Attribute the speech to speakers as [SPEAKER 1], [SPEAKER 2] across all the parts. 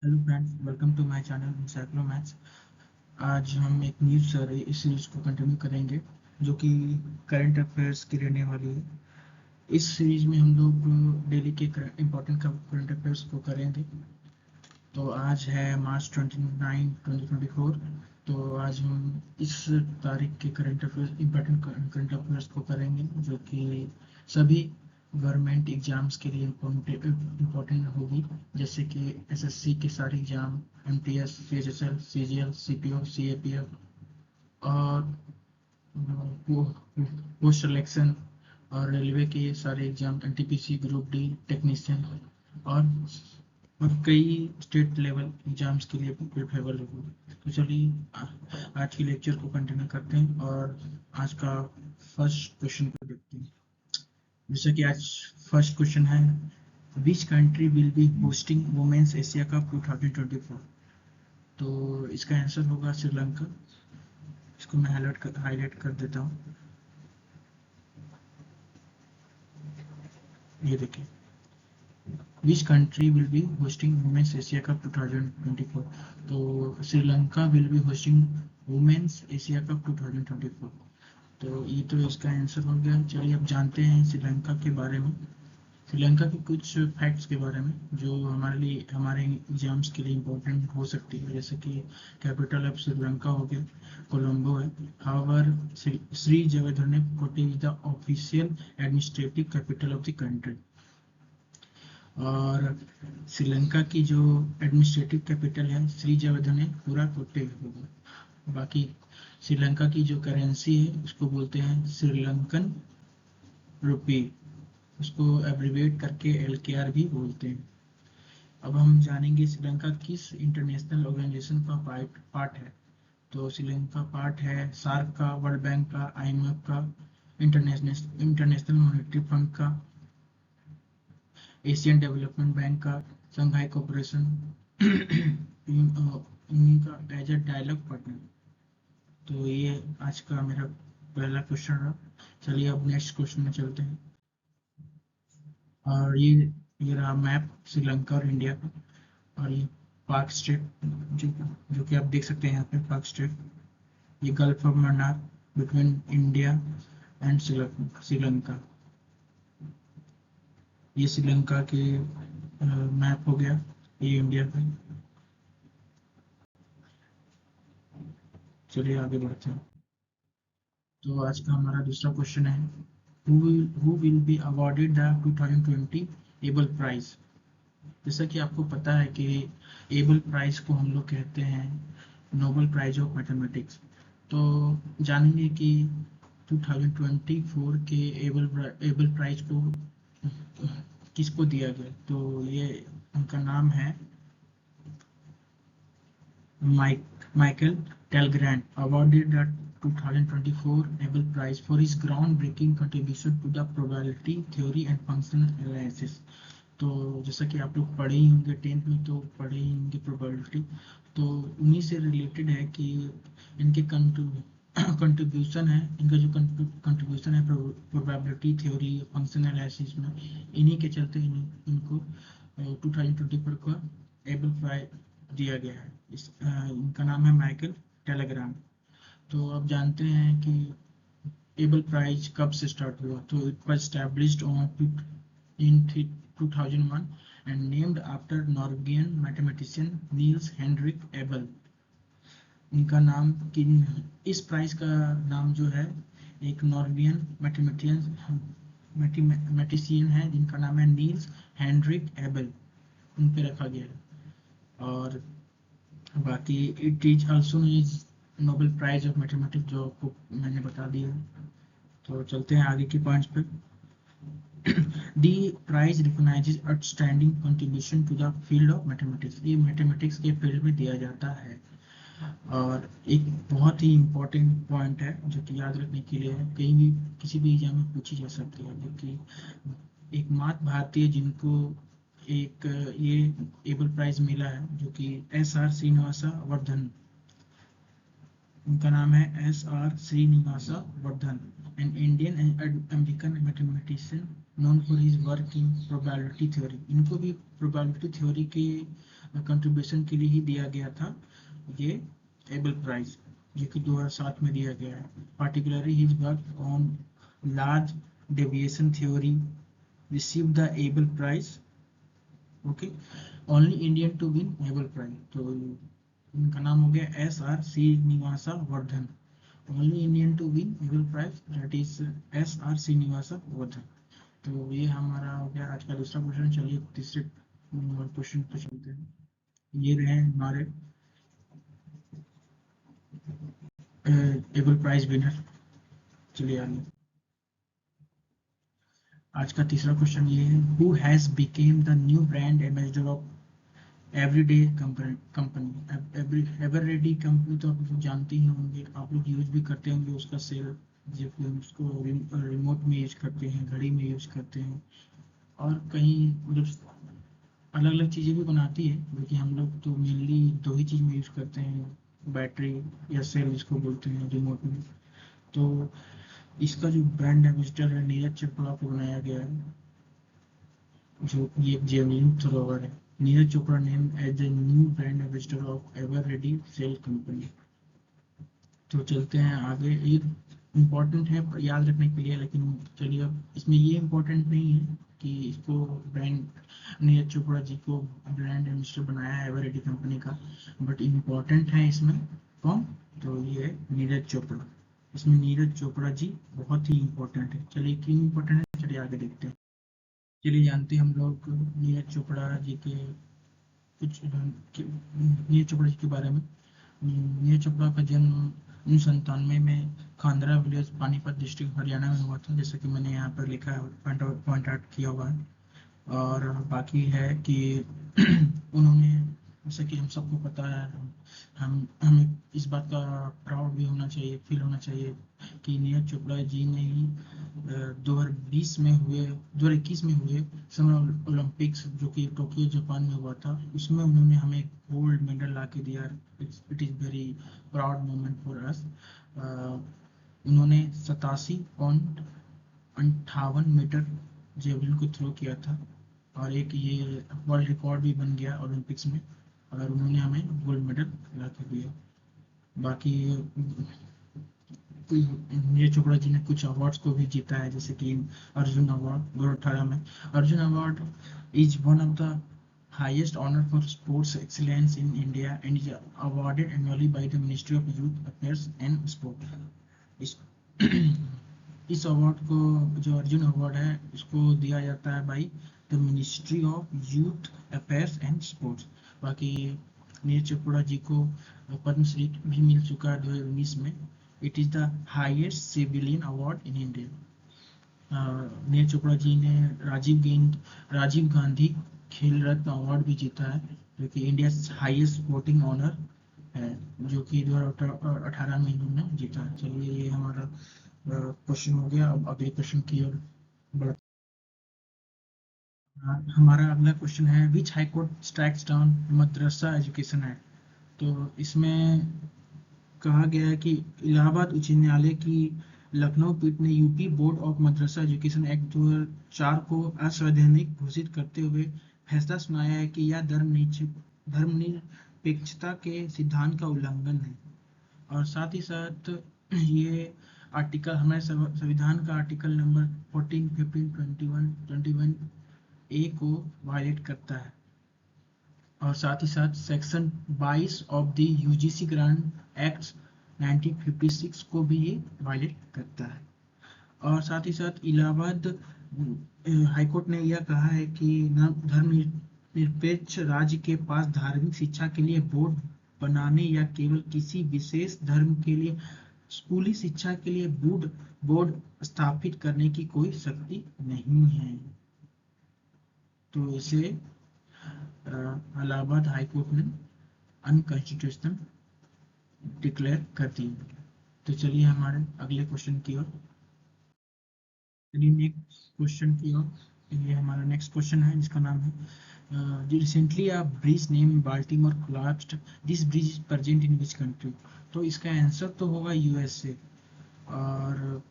[SPEAKER 1] Hello friends, welcome to my channel Encyclo Maths. आज हम एक न्यू इस सीरीज को कंटिन्यू करेंगे जो कि करंट अफेयर्स की रहने वाली है। इस सीरीज में हम लोग डेली के इम्पोर्टेंट करंट अफेयर्स को करेंगे। तो आज है मार्च 29 2024। तो आज हम इस तारीख के current affairs important current affairs को करेंगे जो कि सभी गवर्नमेंट एग्जाम्स के लिए इम्पोर्टेंट होगी, जैसे कि एसएससी के सारे exam, MTS, CHSL, CGL, CPO, CAPF और पोस्ट सिलेक्शन और रेलवे के सारे exam, NTPC, group D, technician और कई स्टेट लेवल एग्जाम्स के लिए प्रिपेरेबल होगी। तो चलिए आज की लेक्चर को कंटिन्यू करते हैं और आज का फर्स्ट क्वेश्चन को देखते हैं। जैसे कि आज फर्स्ट क्वेश्चन है, which country will be hosting women's Asia cup 2024। तो इसका आंसर होगा श्रीलंका। इसको मैं हाईलाइट कर देता हूँ। ये देखिए, which country will be hosting women's Asia cup 2024। तो Sri Lanka will be hosting women's Asia cup 2024। तो ये तो इसका आंसर हो गया। चलिए अब जानते हैं श्रीलंका के बारे में, श्रीलंका के कुछ फैक्ट्स के बारे में जो हमारे लिए, हमारे एग्जाम्स के लिए इम्पोर्टेंट हो सकती है। जैसे कि कैपिटल ऑफ श्रीलंका हो गया कोलंबो है। हाउएवर श्री जयवर्धने कोटे is the official administrative capital of the country. और श्रीलंका की जो एडमिनिस्ट्रेटिव कैपिटल है श्री जयवर्धने पूरा कोटे होगा। बाकी श्रीलंका की जो करेंसी है उसको बोलते हैं श्रीलंकन रुपी, उसको एब्रीवेट करके एलकेआर भी बोलते हैं। अब हम जानेंगे श्रीलंका किस इंटरनेशनल ऑर्गेनाइजेशन का पार्ट है। तो श्रीलंका पार्ट है सार्क का, वर्ल्ड बैंक का, आईएमएफ का, इंटरनेशनल मॉनेटरी फंड का, एशियन डेवलपमेंट बैंक का, संघाई कॉर्पोरेशन इन्हीं का एज ए डायलॉग पार्टनर। तो ये आज का मेरा पहला क्वेश्चन रहा। चलिए अब नेक्स्ट क्वेश्चन में चलते हैं। और ये रहा मैप श्रीलंका और इंडिया का। और ये पाक स्ट्रेट, जो जो कि आप देख सकते हैं यहाँ पे पाक स्ट्रेट, ये gulf of Mannar between India and Sri Lanka. ये श्रीलंका के मैप हो गया, ये इंडिया का। चलिए आगे बढ़ते हैं। तो आज का हमारा दूसरा क्वेश्चन है, who will be awarded the 2020 Abel prize. जैसा कि आपको पता है कि एबल प्राइज को हम लोग कहते हैं नोबेल प्राइज ऑफ मैथमेटिक्स। तो जानेंगे कि 2024 के एबल प्राइज को किसको दिया गया। तो ये उनका नाम है Michael टेलग्रैंड, awarded the 2024 Nobel Prize for his groundbreaking contribution to the probability theory and functional analysis। तो जैसा कि आप लोग पढ़े ही होंगे, 10th में तो पढ़े ही होंगे प्रोबेबिलिटी। तो उन्हीं से रिलेटेड है कि इनके कंट्रीब्यूशन है, इनका जो कंट्रीब्यूशन है प्रोबेबिलिटी थ्योरी फंक्शन एनालिसिस में, इन्हीं के चलते इनको 2024 का एबल प्राइज दिया गया है। इनका नाम है माइकल टेलीग्राम। तो अब जानते हैं कि एबल प्राइज कब से स्टार्ट हुआ। तो it was established on in 2001 and named after Norwegian mathematician Niels Henrik Abel। इनका नाम किन इस प्राइज का नाम जो है एक नॉर्वेजियन मैथमेटिशियन है जिनका नाम है नील्स हेनरिक एबल, उन पे रखा गया है। और बाकी it is also is Nobel prize of mathematics, जो आपको मैंने बता दिया। तो चलते हैं आगे की पॉइंट्स पे। The prize recognizes outstanding contribution to the field of mathematics। ये मैथमेटिक्स के फील्ड में दिया जाता है। और एक बहुत ही इम्पोर्टेंट पॉइंट है जो कि याद रखने के लिए है, कहीं भी किसी भी एग्जाम में पूछी जा सकती है, जो कि एकमात्र भारतीय जिनको एक ये एबल प्राइज मिला है, जो कि एस आर श्रीनिवासा वर्धन। उनका नाम है S R Srinivasa Vardhan, an Indian and American mathematician known for his work in probability theory. इनको भी probability theory के contribution के लिए ही दिया गया था ये एबल प्राइज, जो कि 2007 में दिया गया है. Particularly his work on large deviation theory received the Abel Prize. Okay, only Indian to win Abel Prize. तो इनका नाम हो गया S.R. Srinivasa Vardhan. Only Indian to win Abel Prize, that is S.R. Srinivasa Vardhan. तो ये हमारा हो गया आज का दूसरा क्वेश्चन. चलिए तीसरे क्वेश्चन पे चलते हैं. ये रहे हमारे एबल प्राइज विनर. चलिए आगे. आज का तीसरा क्वेश्चन ये है, who has became the new brand ambassador of everyday company. Eveready company तो आप लोग जानते ही होंगे, आप लोग यूज भी करते होंगे उसका सेल, जब उसको रिमोट में यूज करते हैं, घड़ी में यूज करते हैं, और कहीं मतलब अलग अलग चीज़ें भी बनाती है. क्योंकि हम लोग तो मेनली दो ही चीज़ में यूज करते हैं, बैटरी या सेल जिसको बोलते हैं रिमोट में. तो इसका जो ब्रांड एम्बेसडर है नीरज चोपड़ा को बनाया गया है, जो ये जेवलिन थ्रोवर है. Neeraj Chopra name as the new brand ambassador of Eveready cell company. तो चलते हैं आगे. ये इम्पोर्टेंट है याद रखने के लिए, लेकिन चलिए अब इसमें ये इम्पोर्टेंट नहीं है कि इसको ब्रांड नीरज चोपड़ा जी को ब्रांड एम्बेसडर बनाया है एवर रेडी कंपनी का, बट इम्पोर्टेंट है इसमें कौन, तो ये है नीरज चोपड़ा. इसमें नीरज चोपड़ा जी बहुत ही इम्पोर्टेंट है. चलिए क्यों इम्पोर्टेंट है, चलिए आगे देखते हैं. चलिए जानते हैं हम लोग नीरज चोपड़ा जी के कुछ नीरज चोपड़ा जी के बारे में. नीरज चोपड़ा का जन्म 1997 में खांडरा विलेज पानीपत डिस्ट्रिक्ट हरियाणा में हुआ था, जैसे कि मैंने यहाँ पर लिखा है, पॉइंट आउट किया हुआ है. और बाकी है कि उन्होंने, जैसे कि हम सबको पता है, हम हमें इस बात का प्राउड भी होना चाहिए, फील होना चाहिए कि नीरज चोपड़ा जी ने ही 2021 में हुए समर ओलंपिक्स, जो कि टोक्यो जापान में हुआ था, उसमें उन्होंने हमें गोल्ड मेडल ला के दिया. It is very proud moment for us. उन्होंने 87.58 मीटर जेवलिन को थ्रो किया था, और एक ये वर्ल्ड रिकॉर्ड भी बन गया ओलंपिक्स में, और उन्होंने हमें गोल्ड मेडल ला के दिया. बाकी नीरज चोपड़ा जी ने कुछ अवार्ड्स को भी जीता है, जैसे कि अर्जुन अवार्ड 2018 में. Arjun award is one of the highest honor for sports excellence in India and is awarded annually by the Ministry of Youth Affairs and Sport. इस इस अवार्ड को, जो अर्जुन अवार्ड है, इसको दिया जाता है by the ministry of youth affairs and sports. बाकी नीरज चोपड़ा जी को पद्मश्री भी मिल चुका है 2019 में. It is the highest civilian award in India. Neeraj Chopra ji ने राजीव गांधी खेल रत्न अवार्ड भी जीता है, जो कि इंडिया हाईएस्ट स्पोर्टिंग ऑनर है, जो कि 2018 में इन्होंने जीता है. चलिए ये हमारा क्वेश्चन हो गया. अब अगले क्वेश्चन की ओर बढ़ते. हमारा अगला क्वेश्चन है, विच हाई कोर्ट स्ट्राइक्स डाउन मदरसा एजुकेशन एक्ट. तो इसमें कहा गया है कि इलाहाबाद उच्च न्यायालय की लखनऊ पीठ ने UP board of Madrasa education act 2004 को असंवैधानिक घोषित करते हुए फैसला सुनाया है कि यह धर्मनिरपेक्षता के सिद्धांत का उल्लंघन है. और साथ ही साथ ये आर्टिकल हमारे संविधान का आर्टिकल नंबर 14, 15, 21 ए को वायलेट करता है. और साथ ही साथ section 22 of the UGC grant act 1956 को भी ये वायलेट करता है. और साथ ही साथ इलाहाबाद हाईकोर्ट ने यह कहा है कि धर्मनिरपेक्ष राज्य के पास धार्मिक शिक्षा के लिए बोर्ड बनाने या केवल किसी विशेष धर्म के लिए स्कूली शिक्षा के लिए बोर्ड स्थापित करने की कोई शक्ति नहीं है. तो इसे इलाहाबाद हाईकोर्ट ने अनकॉन्स्टिट्यूशनल डिक्लेयर कर दी. तो चलिए हमारे अगले क्वेश्चन की ओर. नेक्स्ट क्वेश्चन की ओर. ये हमारा नेक्स्ट क्वेश्चन है, जिसका नाम है recently a bridge name Baltimore collapsed. This bridge is present in which country. तो इसका आंसर तो होगा यूएसए. और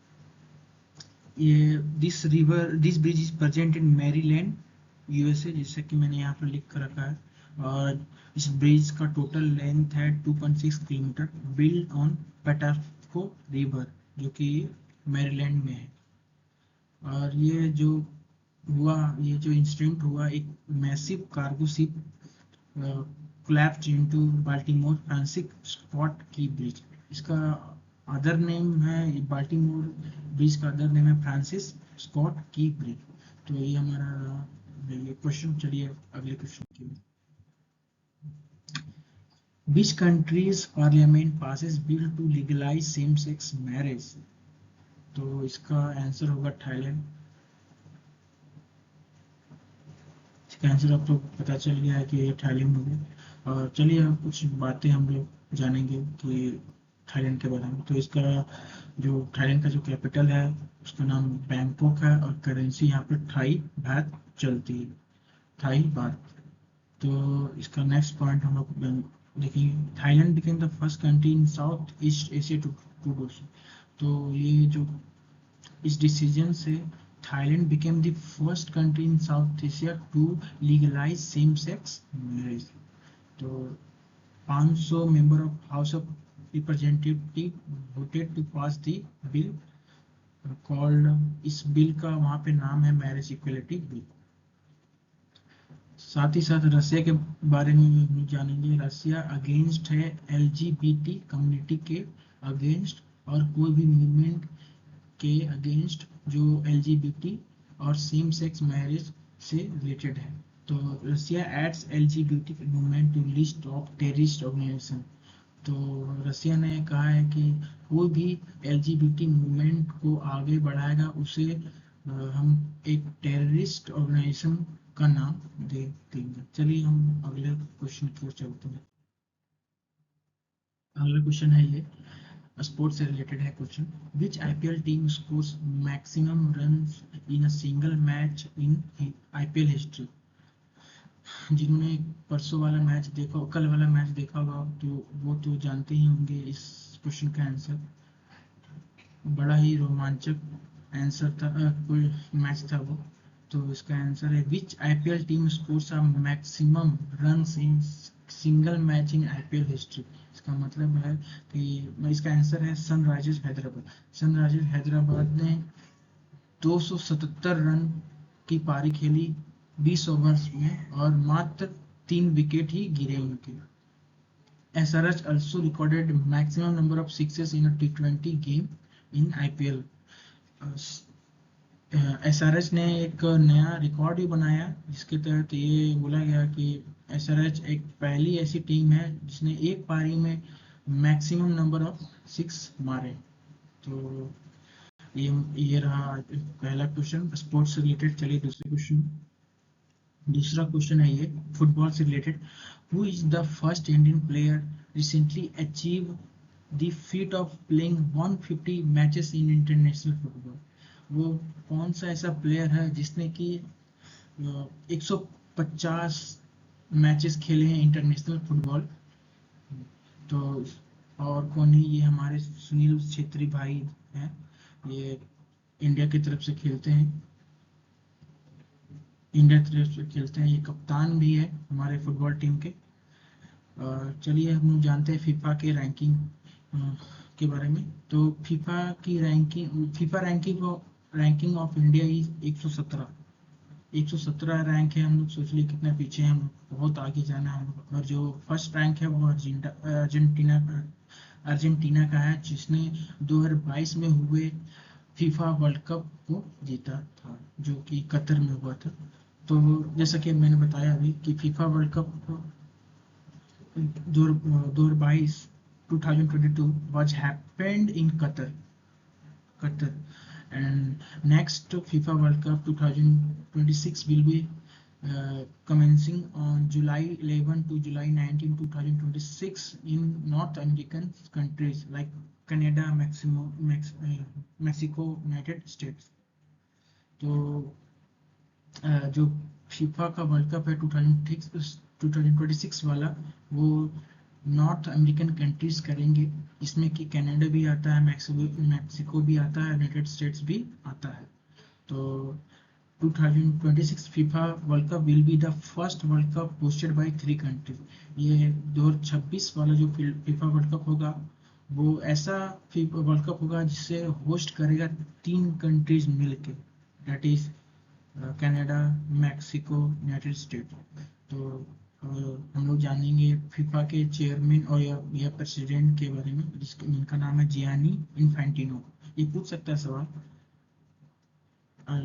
[SPEAKER 1] ये this bridge is present in Maryland USA, जैसे कि मैंने यहाँ पर लिख कर रखा है। और इस ब्रिज का टोटल लेंथ है 2.6 किलोमीटर, बिल्ड ऑन पेटास्को रिवर, जो कि मैरीलैंड में है। और ये जो इंसिडेंट हुआ, एक massive cargo ship collapsed into Baltimore Francis Scott Key bridge. इसका अदर नेम है, बाल्टीमोर ब्रिज का अदर नेम है फ्रांसिस स्कॉट की ब्रिज। तो ये हमारा ये क्वेश्चन। चलिए अगले क्वेश्चन की। Which country's parliament passes bill to legalize same-sex marriage? तो इसका आंसर होगा थाईलैंड। इसका आंसर आपको पता चल गया है कि ये थाईलैंड होगा। और चलिए अब कुछ बातें हम लोग जानेंगे कि थाईलैंड के बारे में। तो इसका जो थाईलैंड का जो कैपिटल है उसका नाम बैंकॉक है, और करेंसी यहाँ पे थाई बात चलती है, थाई बात। तो इसका नेक्स्ट पॉइंट हम लोग देखेंगे। Thailand became the first country in South East Asia to do so. तो ये जो इस डिसीजन से Thailand became the first country in South Asia to legalise same sex marriage. तो 500 member of House of representative voted to pass the bill called, इस bill का वहाँ पे नाम है मैरिज इक्वलिटी बिल। साथ ही साथ रसिया के बारे में भी जानेंगे। रसिया अगेंस्ट है एलजीबीटी कम्युनिटी के अगेंस्ट, और कोई भी मूवमेंट के अगेंस्ट जो एलजीबीटी और सेम सेक्स मैरिज से रिलेटेड है। तो Russia adds LGBT movement to list of terrorist organisation. तो रसिया ने कहा है कि कोई भी एलजीबीटी मूवमेंट को आगे बढ़ाएगा उसे हम एक टेररिस्ट ऑर्गेनाइजेशन का नाम दे देंगे। चलिए हम अगले क्वेश्चन की ओर चलते हैं। अगला क्वेश्चन है ये स्पोर्ट्स से रिलेटेड है question. Which IPL team scores maximum runs in a single match in IPL history? जिन्होंने परसों वाला मैच देखा, कल वाला मैच देखा होगा, तो वो तो जानते ही होंगे इस क्वेश्चन का आंसर। बड़ा ही रोमांचक आंसर था, कोई मैच था वो। तो इसका आंसर है which IPL team scores a maximum runs in single match in IPL history. इसका मतलब है कि इसका आंसर है सनराइजर्स हैदराबाद। सनराइजर्स हैदराबाद ने 277 रन की पारी खेली 20 ओवर्स में, और मात्र 3 विकेट ही गिरे उनके। SRH also recorded maximum number of sixes in a T20 game in IPL। SRH ने एक नया रिकॉर्ड भी बनाया, जिसके तहत ये बोला गया कि SRH एक पहली ऐसी टीम है जिसने एक पारी में मैक्सिमम नंबर ऑफ सिक्स मारे। तो ये रहा पहला क्वेश्चन स्पोर्ट्स से रिलेटेड। चलिए दूसरे क्वेश्चन। दूसरा क्वेश्चन है ये फुटबॉल से related. Who is the first Indian player recently achieve the feet of playing 150 matches in international football? वो कौन सा ऐसा प्लेयर है जिसने कि 150 मैचेस खेले हैं इंटरनेशनल फुटबॉल? तो और कौन है ये? हमारे सुनील छेत्री भाई हैं, ये इंडिया की तरफ से खेलते हैं, इंडिया की तरफ से खेलते हैं। ये कप्तान भी है हमारे फुटबॉल टीम के। चलिए हम जानते हैं फीफा के रैंकिंग के बारे में। तो FIFA ranking of India is 117 rank है। हम लोग सोच लिए कितना पीछे हैं, हम बहुत आगे जाना है। और जो फर्स्ट रैंक है वो अर्जेंटीना का है, जिसने 2022 में हुए फीफा वर्ल्ड कप को जीता था, जो कि कतर में हुआ था। तो जैसा कि मैंने बताया अभी कि FIFA world cup 2022 2022 was happened in Qatar, and next FIFA World Cup 2026 will be commencing on July 11 to July 19, 2026 in North American countries like Canada, Mexico, United States। तो जो फीफा का वर्ल्ड कप है 2026 वाला, वो north American countries करेंगे, इसमें कि Canada भी आता है, मैक्सिको भी आता है, यूनाइटेड स्टेट्स भी आता है। तो 2026 FIFA world cup will be the first world cup hosted by 3 countries. ये 2026 वाला जो फीफा वर्ल्ड कप होगा वो ऐसा वर्ल्ड कप होगा जिसे होस्ट करेगा 3 कंट्रीज मिलके, that is Canada, Mexico, United state. तो हम लोग जानेंगे फीफा के चेयरमैन और या प्रेसिडेंट के बारे में, जिनका नाम है जियानी इन्फेंटिनो। ये पूछ सकता है सवाल।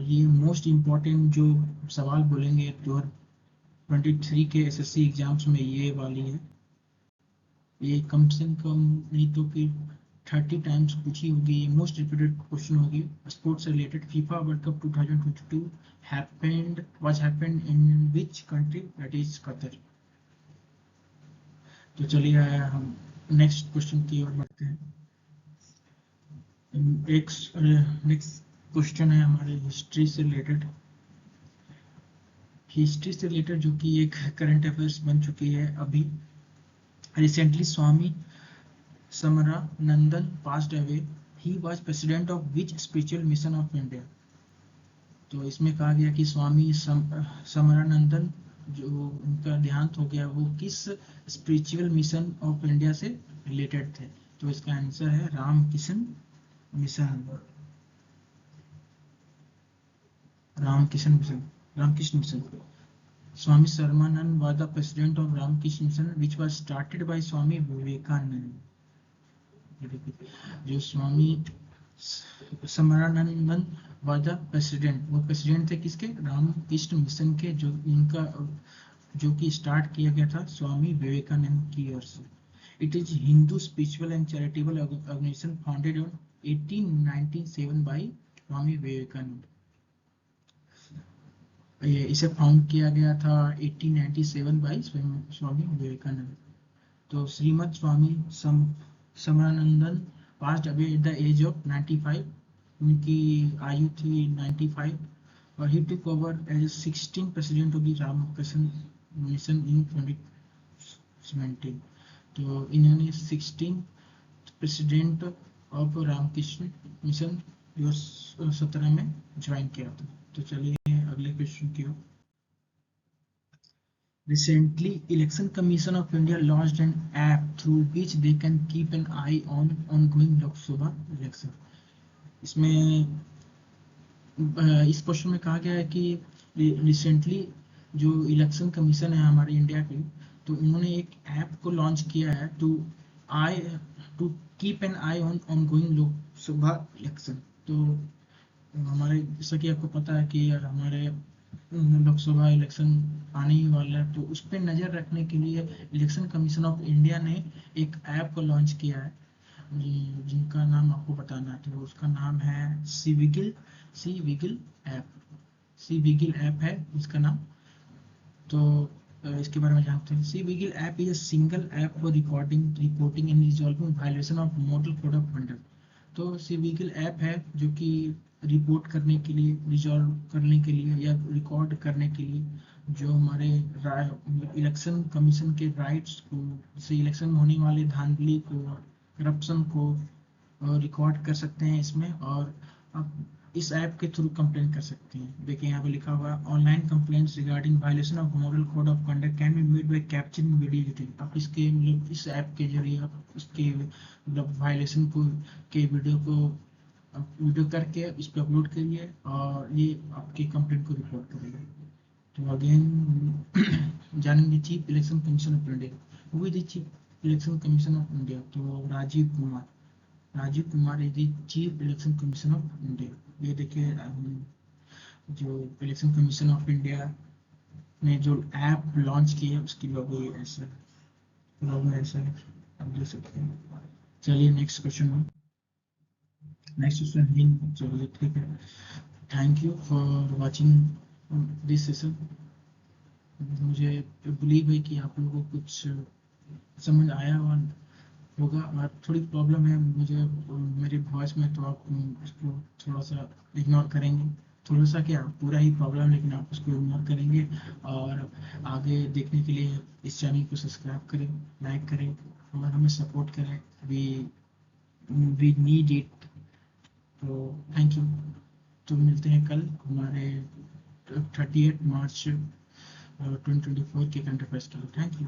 [SPEAKER 1] ये मोस्ट इम्पोर्टेंट जो सवाल बोलेंगे 2023 के एसएससी एग्जाम्स में ये वाली है। ये कम से कम नहीं तो फिर 30 टाइम्स पूछी होगी, ये मोस्ट रिपीटेड क्वेश्चन होगी स्पोर्ट्स से related. FIFA world cup 2022 happened in which country, that is Qatar. तो चलिए हम नेक्स्ट क्वेश्चन की ओर बढ़ते हैं। नेक्स्ट क्वेश्चन है हमारे हिस्ट्री से रिलेटेड। हिस्ट्री से रिलेटेड जो कि एक करंट अफेयर्स बन चुकी है अभी। Recently Swami Smaranananda passed away, he was president of which spiritual mission of India. तो इसमें कहा गया कि स्वामी समरानंदन जो उनका देहांत हो गया वो किस स्पिरिचुअल मिशन ऑफ इंडिया से रिलेटेड थे। तो इसका आंसर है Ramakrishna mission. Ramakrishna mission, Ramakrishna mission. Swami Sarmanand was the president of Ramakrishna Mission, which was started by Swami Vivekanand. जो स्वामी समरानंदन was the president, वो प्रेसिडेंट थे किसके, रामकृष्ण मिशन के, जो इनका जो कि स्टार्ट किया गया था स्वामी विवेकानंद की ओर से। It is Hindu spiritual and charitable organisation founded on 1897 by Swami Vivekananda. इसे फाउंड किया गया था 1897 बाय स्वामी विवेकानंद। तो Shrimad Swami Smaranananda passed away at the age of 95, उनकी आयु थी 95, और he took over as 16 president of the Ramakrishna mission in 2017। तो इन्होंने 16 प्रेसिडेंट ऑफ रामकृष्ण मिशन 2017 में ज्वाइन किया था। तो चलिए अगले क्वेश्चन की ओर। Recently, Election Commission of India launched an app through which they can keep an eye on ongoing Lok Sabha election. इसमें इस क्वेश्चन में कहा गया है कि रिसेंटली जो इलेक्शन कमीशन है हमारे इंडिया की, तो उन्होंने एक ऐप को लॉन्च किया है to keep an eye on ongoing Lok Sabha election. तो हमारे, जैसा कि आपको पता है कि हमारे लोकसभा इलेक्शन आने ही वाला है, तो उस पर नज़र रखने के लिए इलेक्शन कमीशन ऑफ इंडिया ने एक ऐप को लॉन्च किया है, जिनका नाम आपको बताना है। तो उसका नाम है सी विगिल ऐप। सी विगिल ऐप है इसका नाम। तो इसके बारे में जानते हैं। C vigil app is a single app for reporting and resolving violation of model code of conduct. तो सी विगिल ऐप है जो कि रिपोर्ट करने के लिए, रिजॉल्व करने के लिए या रिकॉर्ड करने के लिए जो हमारे इलेक्शन कमीशन के राइट्स को, जैसे इलेक्शन में होने वाले धांधली को, करप्शन को रिकॉर्ड कर सकते हैं इसमें। और आप इस ऐप के थ्रू कंप्लेन कर सकते हैं। देखिए यहाँ पे लिखा हुआ है online complaints regarding violation of model code of conduct can be made by capturing video detail. आप इसके मतलब इस ऐप के जरिए आप इसके मतलब वायलेशन को के वीडियो करके इस पर अपलोड करिए और ये आपकी कंप्लेंट को रिपोर्ट करेगा। तो अगेन जानेंगे chief election commission of India. Who is the chief election commission of India? तो Rajiv Kumar is the chief election commission of India. ये देखिए जो इलेक्शन कमीशन ऑफ इंडिया ने जो ऐप लॉन्च की है उसकी लोगो ऐसा है, आप देख सकते हैं। चलिए नेक्स्ट क्वेश्चन चलिए ठीक है। Thank you for watching this session. मुझे बिलीव है कि आप लोगों को कुछ समझ आया होगा। और थोड़ी प्रॉब्लम है मुझे मेरी वॉइस में, तो आप उसको थोड़ा सा इग्नोर करेंगे। थोड़ा सा क्या पूरा ही प्रॉब्लम, लेकिन आप उसको इग्नोर करेंगे। और आगे देखने के लिए इस चैनल को सब्सक्राइब करें, लाइक करें और हमें सपोर्ट करें। We need it. तो थैंक यू। तो मिलते हैं कल हमारे 30 मार्च 2024 के करंट अफेयर्स के लिए। Thank you.